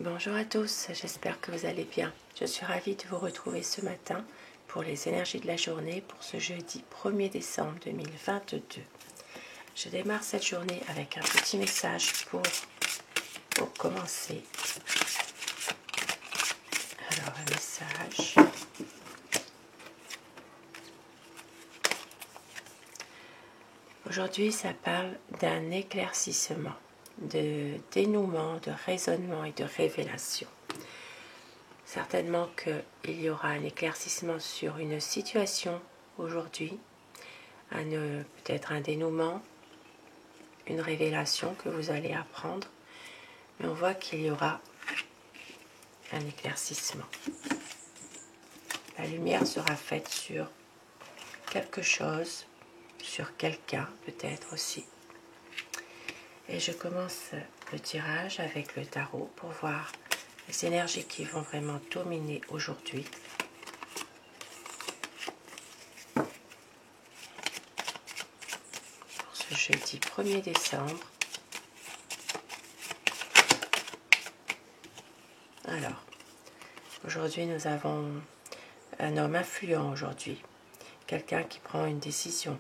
Bonjour à tous, j'espère que vous allez bien. Je suis ravie de vous retrouver ce matin pour les énergies de la journée pour ce jeudi 1er décembre 2022. Je démarre cette journée avec un petit message pour commencer. Alors un message. Aujourd'hui, ça parle d'un éclaircissement, de dénouement, de raisonnement et de révélation. Certainement qu'il y aura un éclaircissement sur une situation aujourd'hui, peut-être un dénouement, une révélation que vous allez apprendre, mais on voit qu'il y aura un éclaircissement. La lumière sera faite sur quelque chose, sur quelqu'un peut-être aussi. Et je commence le tirage avec le tarot pour voir les énergies qui vont vraiment dominer aujourd'hui. Pour ce jeudi 1er décembre. Alors, aujourd'hui nous avons un homme influent aujourd'hui. Quelqu'un qui prend une décision.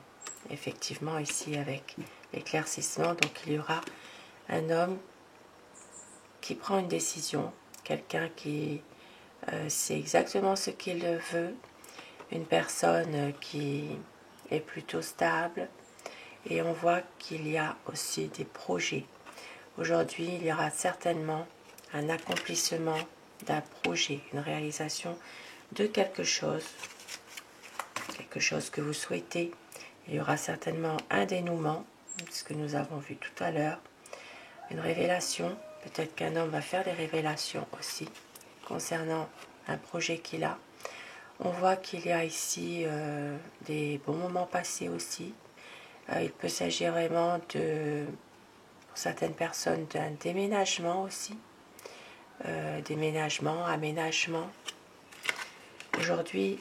Effectivement, ici avec l'éclaircissement, donc il y aura un homme qui prend une décision, quelqu'un qui sait exactement ce qu'il veut, une personne qui est plutôt stable, et on voit qu'il y a aussi des projets. Aujourd'hui, il y aura certainement un accomplissement d'un projet, une réalisation de quelque chose que vous souhaitez. Il y aura certainement un dénouement, ce que nous avons vu tout à l'heure, une révélation. Peut-être qu'un homme va faire des révélations aussi concernant un projet qu'il a. On voit qu'il y a ici des bons moments passés aussi. Il peut s'agir vraiment pour certaines personnes, d'un déménagement aussi. Déménagement, aménagement. Aujourd'hui,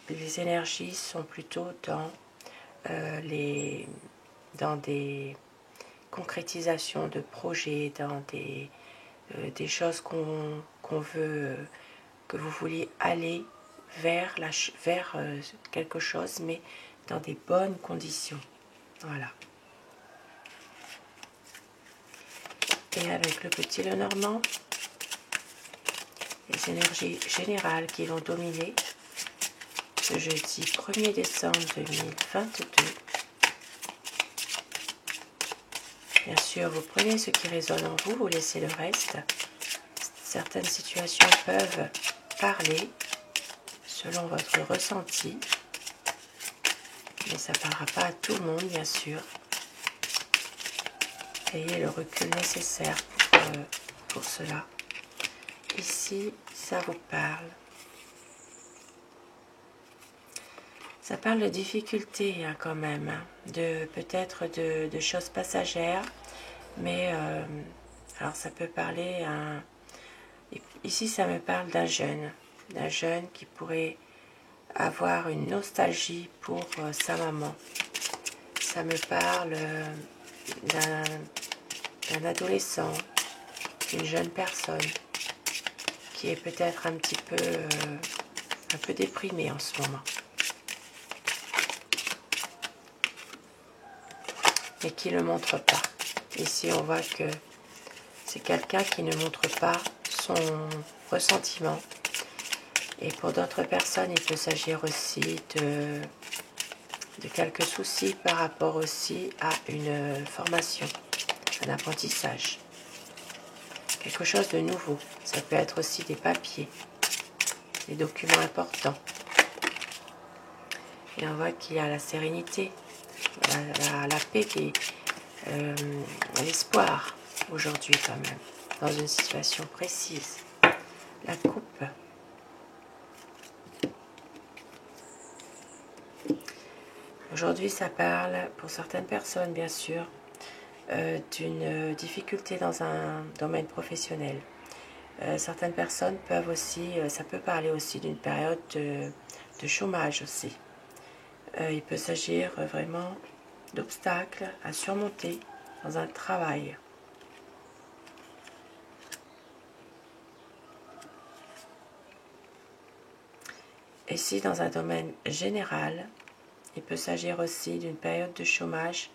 les énergies sont plutôt dans des concrétisations de projets, dans des choses qu'on veut, que vous vouliez aller vers quelque chose, mais dans des bonnes conditions. Voilà. Et avec le petit Lenormand, les énergies générales qui vont dominer ce jeudi 1er décembre 2022. Bien sûr, vous prenez ce qui résonne en vous, vous laissez le reste. Certaines situations peuvent parler selon votre ressenti, mais ça ne parlera pas à tout le monde, bien sûr. Ayez le recul nécessaire pour cela. Ici, ça vous parle. Ça parle de difficultés quand même, peut-être de choses passagères, mais alors ça peut parler ici ça me parle d'un jeune qui pourrait avoir une nostalgie pour sa maman. Ça me parle d'un adolescent, d'une jeune personne qui est peut-être un peu déprimé en ce moment. Et qui ne le montre pas. Ici, on voit que c'est quelqu'un qui ne montre pas son ressentiment. Et pour d'autres personnes, il peut s'agir aussi de quelques soucis par rapport aussi à une formation, un apprentissage. Quelque chose de nouveau. Ça peut être aussi des papiers, des documents importants. Et on voit qu'il y a la sérénité, la paix, l'espoir aujourd'hui quand même, dans une situation précise. La coupe. Aujourd'hui, ça parle, pour certaines personnes bien sûr, d'une difficulté dans un domaine professionnel. Certaines personnes peuvent aussi, ça peut parler aussi d'une période de chômage aussi. Il peut s'agir vraiment d'obstacles à surmonter dans un travail. Et si dans un domaine général, il peut s'agir aussi d'une période de chômage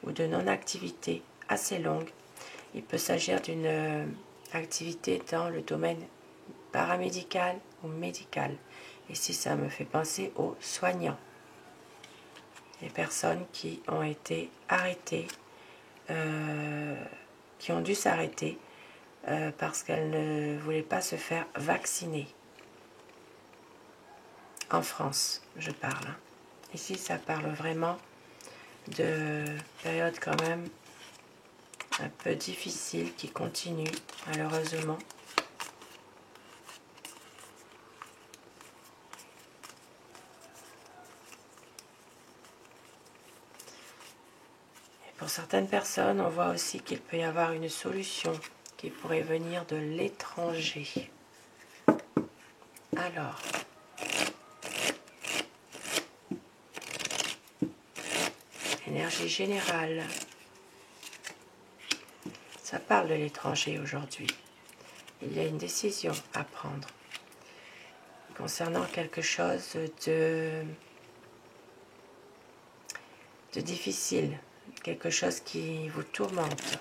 ou de non-activité assez longue. Il peut s'agir d'une activité dans le domaine paramédical ou médical. Ici, ça me fait penser aux soignants. Les personnes qui ont été arrêtées, qui ont dû s'arrêter parce qu'elles ne voulaient pas se faire vacciner. En France, je parle. Ici, ça parle vraiment de période quand même un peu difficile qui continue, malheureusement. Et pour certaines personnes, on voit aussi qu'il peut y avoir une solution qui pourrait venir de l'étranger. Alors, énergie générale. Ça parle de l'étranger aujourd'hui. Il y a une décision à prendre concernant quelque chose de difficile, quelque chose qui vous tourmente.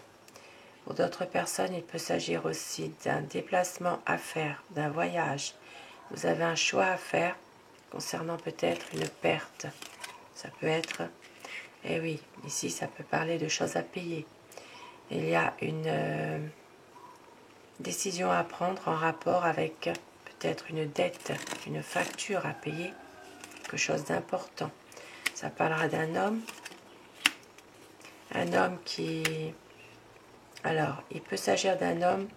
Pour d'autres personnes, il peut s'agir aussi d'un déplacement à faire, d'un voyage. Vous avez un choix à faire concernant peut-être une perte. Ça peut être, eh oui, ici ça peut parler de choses à payer. Il y a une décision à prendre en rapport avec peut-être une dette, une facture à payer, quelque chose d'important. Ça parlera d'un homme qui... Alors, il peut s'agir d'un homme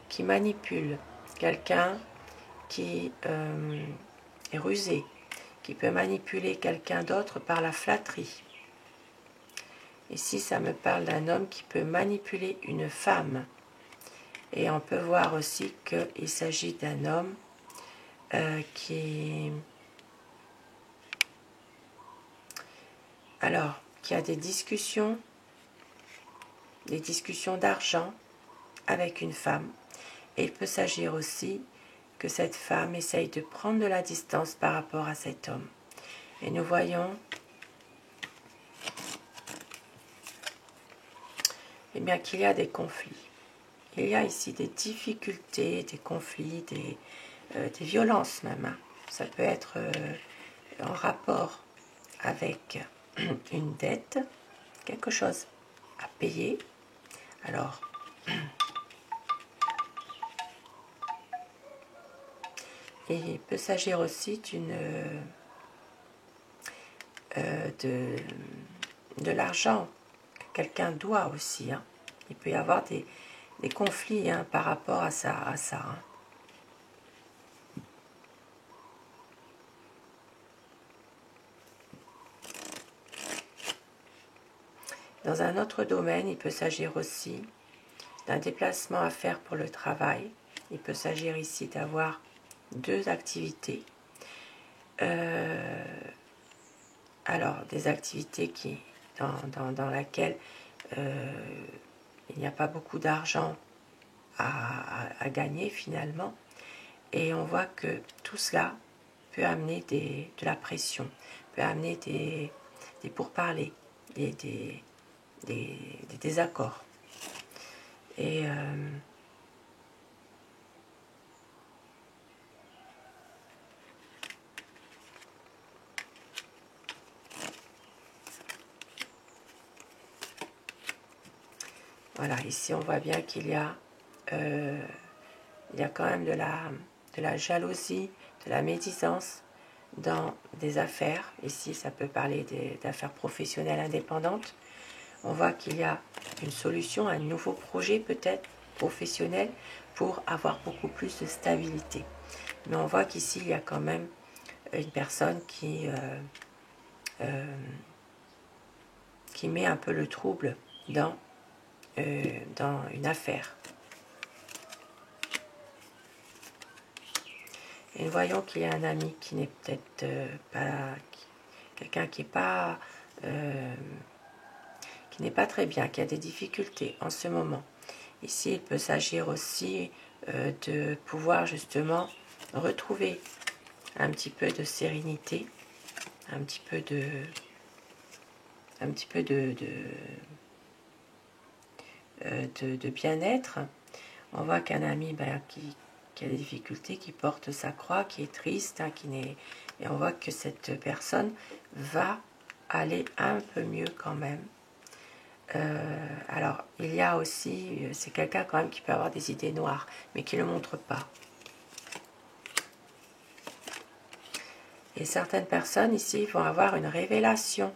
qui manipule, quelqu'un qui est rusé, qui peut manipuler quelqu'un d'autre par la flatterie. Ici, ça me parle d'un homme qui peut manipuler une femme. Et on peut voir aussi qu'il s'agit d'un homme qui a des discussions d'argent avec une femme. Et il peut s'agir aussi que cette femme essaye de prendre de la distance par rapport à cet homme. Et nous voyons eh bien, qu'il y a des conflits. Il y a ici des difficultés, des conflits, des violences même. Hein. Ça peut être en rapport avec une dette, quelque chose à payer. Alors, et il peut s'agir aussi de l'argent que quelqu'un doit aussi. Hein. Il peut y avoir des conflits hein, par rapport à ça. Hein. Dans un autre domaine, il peut s'agir aussi d'un déplacement à faire pour le travail. Il peut s'agir ici d'avoir 2 activités. Alors, des activités dans lesquelles il n'y a pas beaucoup d'argent à gagner finalement. Et on voit que tout cela peut amener de la pression, peut amener des pourparlers, des désaccords. Et voilà, ici on voit bien qu'il y a quand même de la jalousie, de la médisance dans des affaires. Ici, ça peut parler d'affaires professionnelles indépendantes. On voit qu'il y a une solution, un nouveau projet peut-être professionnel pour avoir beaucoup plus de stabilité. Mais on voit qu'ici, il y a quand même une personne qui met un peu le trouble dans une affaire. Et nous voyons qu'il y a un ami qui n'est peut-être pas... quelqu'un qui n'est pas très bien, qui a des difficultés en ce moment. Ici, il peut s'agir aussi de pouvoir justement retrouver un petit peu de sérénité, un petit peu de bien-être. On voit qu'un ami qui a des difficultés, qui porte sa croix, qui est triste, hein, et on voit que cette personne va aller un peu mieux quand même. Alors, il y a aussi, c'est quelqu'un quand même qui peut avoir des idées noires, mais qui ne le montre pas. Et certaines personnes ici vont avoir une révélation.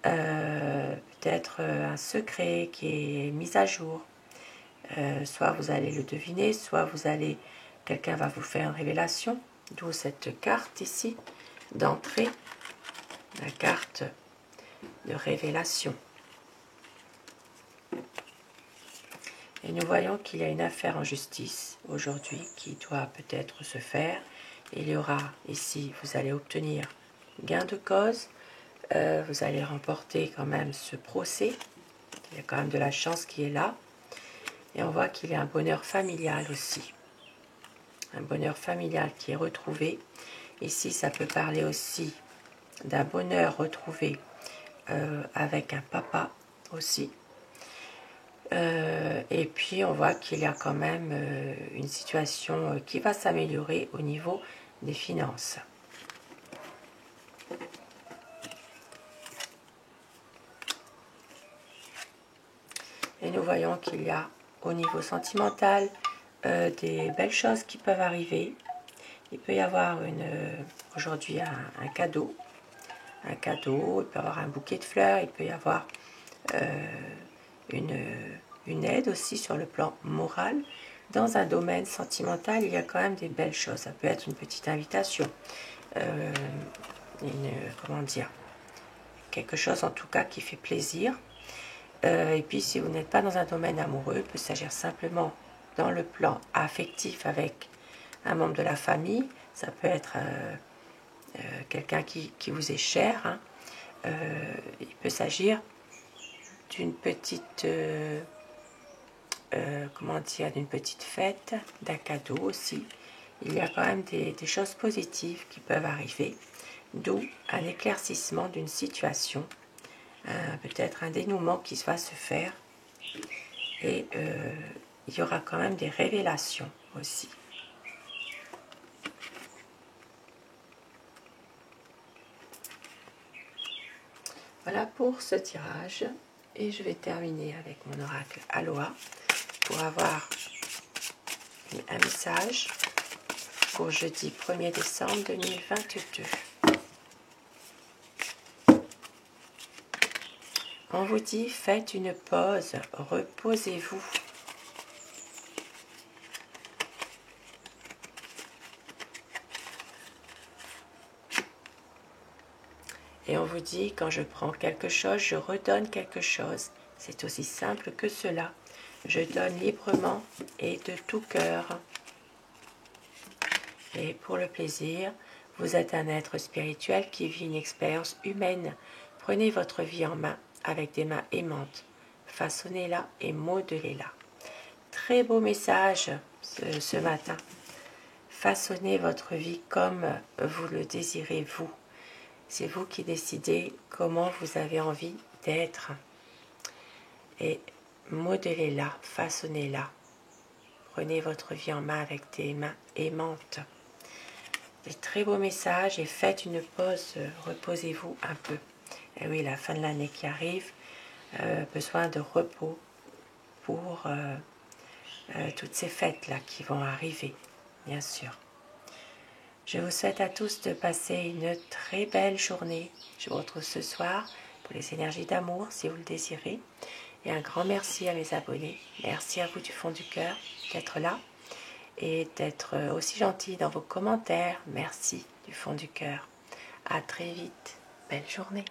Peut-être un secret qui est mis à jour. Soit vous allez le deviner, soit quelqu'un va vous faire une révélation. D'où cette carte ici, d'entrée, la carte de révélation. Et nous voyons qu'il y a une affaire en justice aujourd'hui qui doit peut-être se faire. Il y aura ici, vous allez obtenir gain de cause, vous allez remporter quand même ce procès. Il y a quand même de la chance qui est là. Et on voit qu'il y a un bonheur familial aussi. Un bonheur familial qui est retrouvé. Ici, ça peut parler aussi d'un bonheur retrouvé avec un papa aussi. Et puis on voit qu'il y a quand même une situation qui va s'améliorer au niveau des finances. Et nous voyons qu'il y a au niveau sentimental des belles choses qui peuvent arriver. Il peut y avoir aujourd'hui un cadeau. Un cadeau, il peut y avoir un bouquet de fleurs, il peut y avoir une aide aussi sur le plan moral. Dans un domaine sentimental, il y a quand même des belles choses. Ça peut être une petite invitation, comment dire, quelque chose en tout cas qui fait plaisir. Et puis si vous n'êtes pas dans un domaine amoureux, il peut s'agir simplement dans le plan affectif avec un membre de la famille. Ça peut être quelqu'un qui vous est cher. Hein. Il peut s'agir d'une petite comment dire, d'une petite fête, d'un cadeau aussi. Il y a quand même des choses positives qui peuvent arriver, d'où un éclaircissement d'une situation, peut-être un dénouement qui va se faire, et il y aura quand même des révélations aussi. Voilà pour ce tirage, et je vais terminer avec mon oracle Aloha pour avoir un message pour jeudi 1er décembre 2022. On vous dit, faites une pause, reposez-vous. Et on vous dit, quand je prends quelque chose, je redonne quelque chose. C'est aussi simple que cela. Je donne librement et de tout cœur. Et pour le plaisir, vous êtes un être spirituel qui vit une expérience humaine. Prenez votre vie en main avec des mains aimantes. Façonnez-la et modelez-la. Très beau message ce matin. Façonnez votre vie comme vous le désirez vous. C'est vous qui décidez comment vous avez envie d'être. Et modelez-la, façonnez-la. Prenez votre vie en main avec des mains aimantes. Des très beaux messages et faites une pause, reposez-vous un peu. Et oui, la fin de l'année qui arrive, besoin de repos pour toutes ces fêtes-là qui vont arriver, bien sûr. Je vous souhaite à tous de passer une très belle journée. Je vous retrouve ce soir pour les énergies d'amour, si vous le désirez. Et un grand merci à mes abonnés. Merci à vous du fond du cœur d'être là et d'être aussi gentil dans vos commentaires. Merci du fond du cœur. À très vite. Belle journée.